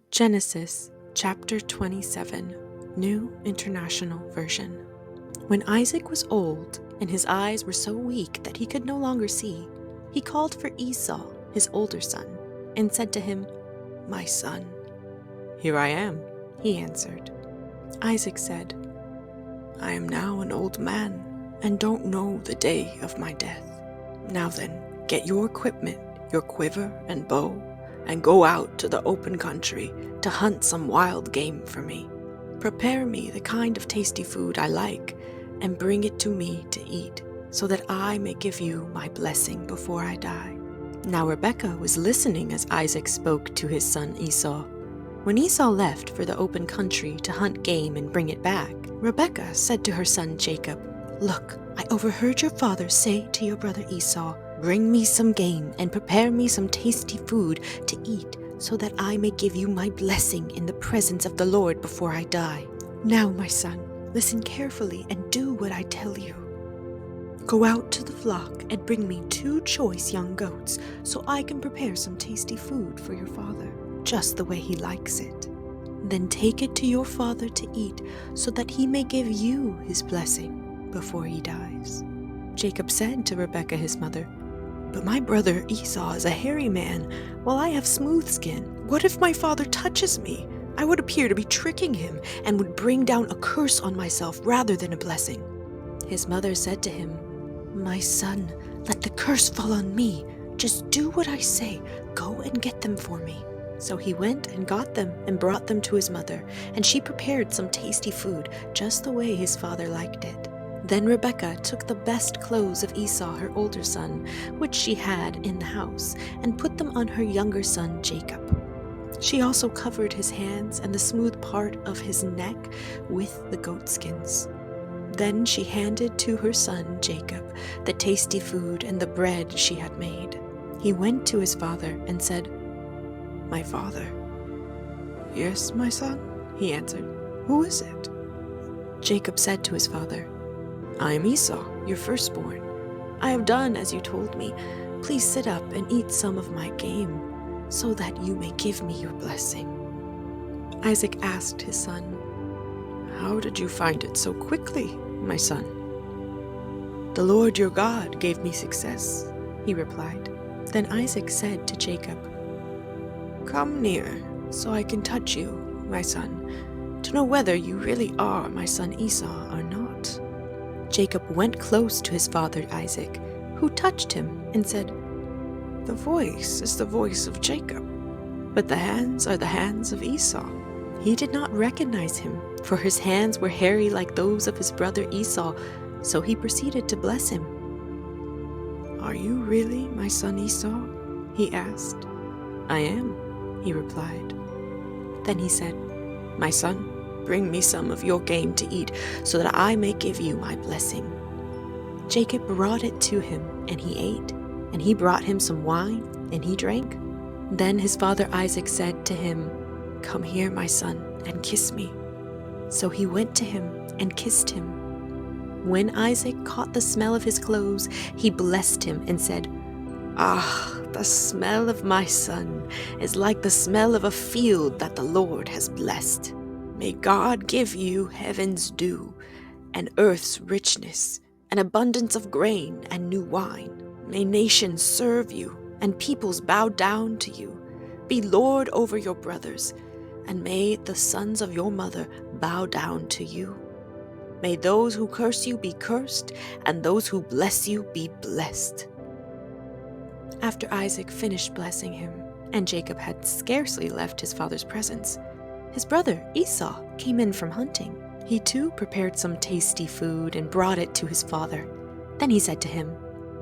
Genesis chapter 27, New International Version. When Isaac was old and his eyes were so weak that he could no longer see, he called for Esau, his older son, and said to him, "My son." "Here I am," he answered. Isaac said, "I am now an old man and don't know the day of my death. Now then, get your equipment, your quiver and bow, and go out to the open country to hunt some wild game for me. Prepare me the kind of tasty food I like, and bring it to me to eat, so that I may give you my blessing before I die." Now Rebekah was listening as Isaac spoke to his son Esau. When Esau left for the open country to hunt game and bring it back, Rebekah said to her son Jacob, "Look, I overheard your father say to your brother Esau, 'Bring me some game and prepare me some tasty food to eat, so that I may give you my blessing in the presence of the Lord before I die.' Now, my son, listen carefully and do what I tell you. Go out to the flock and bring me 2 choice young goats, so I can prepare some tasty food for your father, just the way he likes it. Then take it to your father to eat, so that he may give you his blessing before he dies." Jacob said to Rebekah his mother, "But my brother Esau is a hairy man, while I have smooth skin. What if my father touches me? I would appear to be tricking him and would bring down a curse on myself rather than a blessing." His mother said to him, "My son, let the curse fall on me. Just do what I say. Go and get them for me." So he went and got them and brought them to his mother, and she prepared some tasty food, just the way his father liked it. Then Rebekah took the best clothes of Esau, her older son, which she had in the house, and put them on her younger son Jacob. She also covered his hands and the smooth part of his neck with the goatskins. Then she handed to her son Jacob the tasty food and the bread she had made. He went to his father and said, "My father." "Yes, my son," he answered. "Who is it?" Jacob said to his father, "I am Esau, your firstborn. I have done as you told me. Please sit up and eat some of my game, so that you may give me your blessing." Isaac asked his son, "How did you find it so quickly, my son?" "The Lord your God gave me success," he replied. Then Isaac said to Jacob, "Come near, so I can touch you, my son, to know whether you really are my son Esau or not." Jacob went close to his father Isaac, who touched him and said, "The voice is the voice of Jacob, but the hands are the hands of Esau." He did not recognize him, for his hands were hairy like those of his brother Esau, so he proceeded to bless him. "Are you really my son Esau?" he asked. "I am," he replied. Then he said, "My son, bring me some of your game to eat, so that I may give you my blessing." Jacob brought it to him, and he ate, and he brought him some wine, and he drank. Then his father Isaac said to him, "Come here, my son, and kiss me." So he went to him and kissed him. When Isaac caught the smell of his clothes, he blessed him and said, "Ah, the smell of my son is like the smell of a field that the Lord has blessed. May God give you heaven's dew, and earth's richness, an abundance of grain and new wine. May nations serve you, and peoples bow down to you. Be Lord over your brothers, and may the sons of your mother bow down to you. May those who curse you be cursed, and those who bless you be blessed." After Isaac finished blessing him, and Jacob had scarcely left his father's presence, his brother Esau came in from hunting. He too prepared some tasty food and brought it to his father. Then he said to him,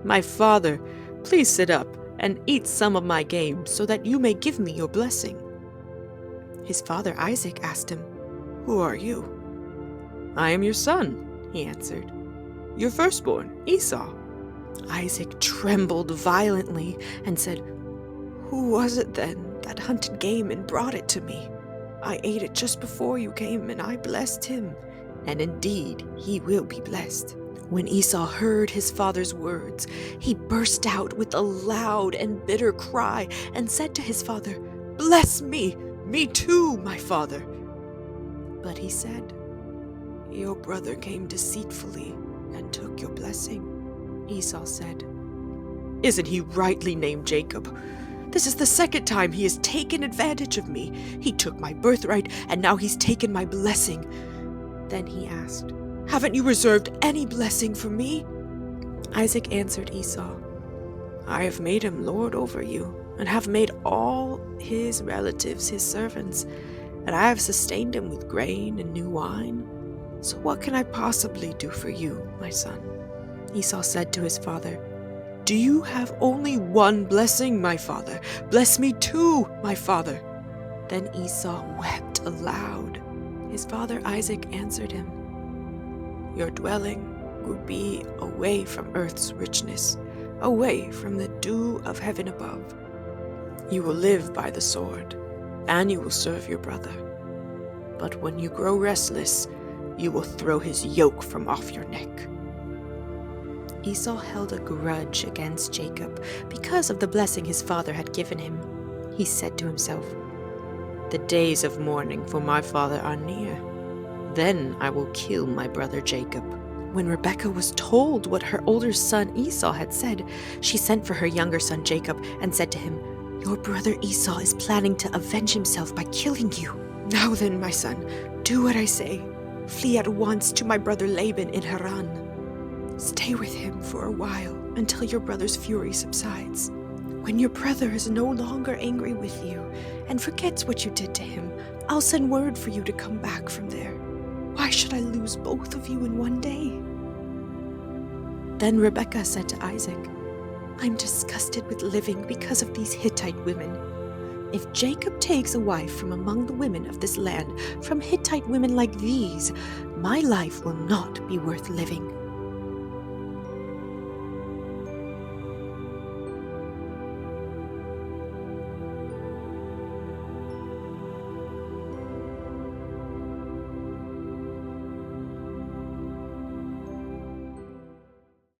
"My father, please sit up and eat some of my game, so that you may give me your blessing." His father Isaac asked him, "Who are you?" "I am your son," he answered. "Your firstborn, Esau." Isaac trembled violently and said, "Who was it then that hunted game and brought it to me? I ate it just before you came, and I blessed him, and indeed he will be blessed." When Esau heard his father's words, he burst out with a loud and bitter cry and said to his father, "Bless me, Me too, my father. But he said, Your brother came deceitfully and took your blessing. Esau said, Isn't he rightly named Jacob? This is the second time he has taken advantage of me. He took my birthright, and now he's taken my blessing. Then he asked, Haven't you reserved any blessing for me? Isaac answered Esau, I have made him lord over you, and have made all his relatives his servants, and I have sustained him with grain and new wine. So what can I possibly do for you, my son? Esau said to his father, Do you have only one blessing, my father? Bless me too, my father. Then Esau wept aloud. His father Isaac answered him, Your dwelling will be away from earth's richness, away from the dew of heaven above. You will live by the sword, and you will serve your brother. But when you grow restless, you will throw his yoke from off your neck. Esau held a grudge against Jacob because of the blessing his father had given him. He said to himself, The days of mourning for my father are near. Then I will kill my brother Jacob. When Rebekah was told what her older son Esau had said, she sent for her younger son Jacob and said to him, Your brother Esau is planning to avenge himself by killing you. Now then, my son, do what I say. Flee at once to my brother Laban in Haran. Stay with him for a while until your brother's fury subsides. When your brother is no longer angry with you and forgets what you did to him, I'll send word for you to come back from there. Why should I lose both of you in one day? Then Rebekah said to Isaac, I'm disgusted with living because of these Hittite women. If Jacob takes a wife from among the women of this land, from Hittite women like these, my life will not be worth living.